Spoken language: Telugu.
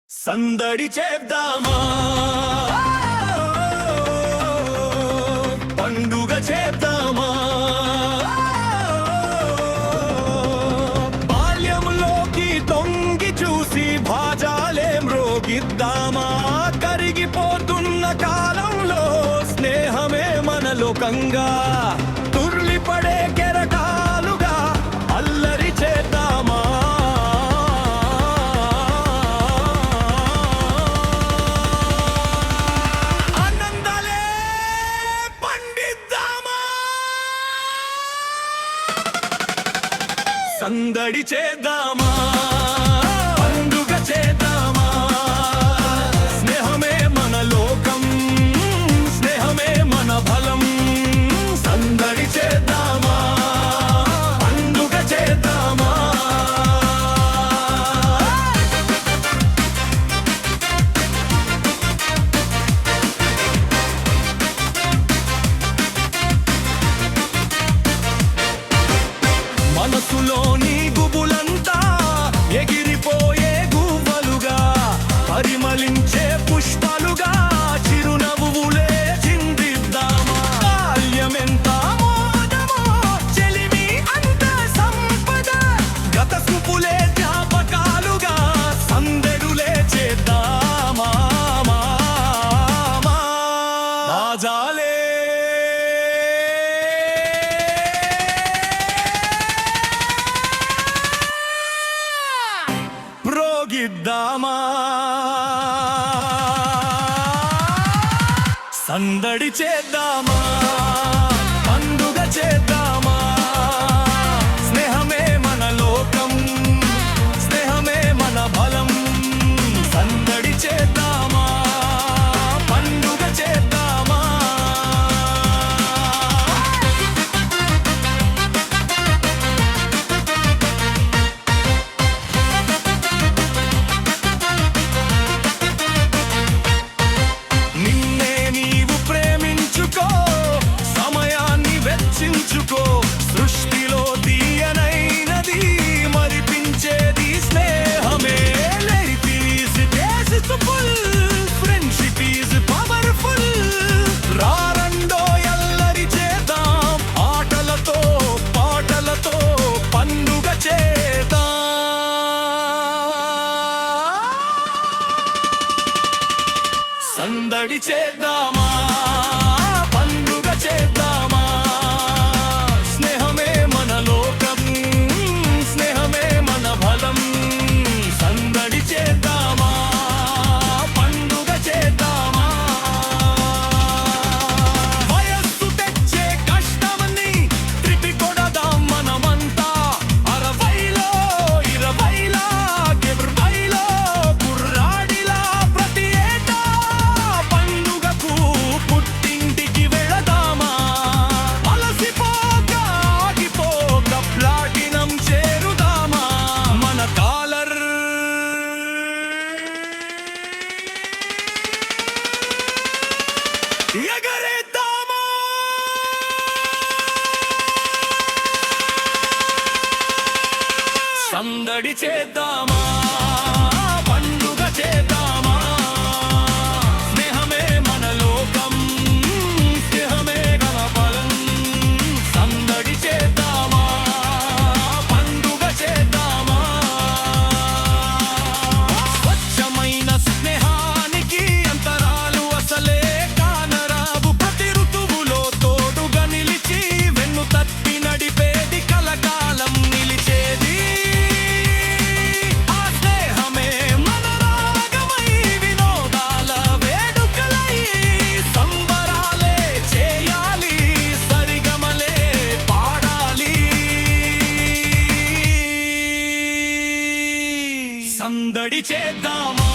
సందడి చేద్దామా, పండుగ చేద్దామా, బాల్యంలోకి తొంగి చూసి భాజాలే మ్రోగిద్దామా. కరిగిపోతున్న కాలంలో స్నేహమే మన లోకంగా తుర్లిపడే కెరటాలుగా అల్లరి చేద్దామా. సందడి చేద్దామా, పండుగ చేద్దామా, స్నేహమే మన లోకం, స్నేహమే మన బలం. సందడి చేద్దామా, పండుగ చేద్దామా. మనసులోని గుబులంతా ఎగిరిపోయే గువ్వలుగా, పరిమళించే పుష్పాలుగా చిరునవ్వులే చిందిద్దామా. బాల్యమెంత మోదమో, చెలిమి అంత సంపద, గత చూపులే జ్ఞాపకాలుగా సందడులే చేద్దామా. బాజాలే మ్రోగిద్దామా, సందడి చేద్దామా, పండుగ చేద్దామా. స్నేహమే మన లోకం, స్నేహమే మన బలం. సందడి చేద్దామా, పండుగ చేద్దామా. సృష్టిలో తీయనైనది మరిపించేది స్నేహమే. Life is beautiful, friendship is powerful. రారండో ఎల్లరి చేద్దాం, ఆటలతో పాటలతో పండుగ చేద్దాం. సందడి చేద్దామా, పండుగ చేద్దామా. స్నేహమే మన లోకం, స్నేహమే మన బలం. సందడి చేద్దామా, పండుగ చేద్దామా. వయస్సు తెచ్చే కష్టమని త్రిపి కొడదాం మనమంతా. 60లో 20లా గిర్బైలో కుర్రాడిలా ప్రతి ఏటా పండుగకు పుట్టింటికి వెళదామా. అలసిపోక ఆగిపోక ప్లాటినం చేరుదామా. మన కాలర్ ఎగరేద్దామా. సందడి చేద్దామా, పండుగ చేద్దామా. స్నేహమే మన లోకం, స్నేహమే మన బలం. సందడి చేద్దామా, పండుగ చేద్దామా. స్వచ్ఛమైన స్నేహానికి అంతరాలు అసలే కానరావు. ప్రతి ఋతువులో తోడుగా నిలిచి వెన్ను తప్పి నడిపేది కలకాలం నిలిచేది. ఆ స్నేహమే మన రాగమై, వినోదాల వేడుకలై సంబరాలే చేయాలి, సరిగమలే పాడాలి. సందడి చేద్దామా,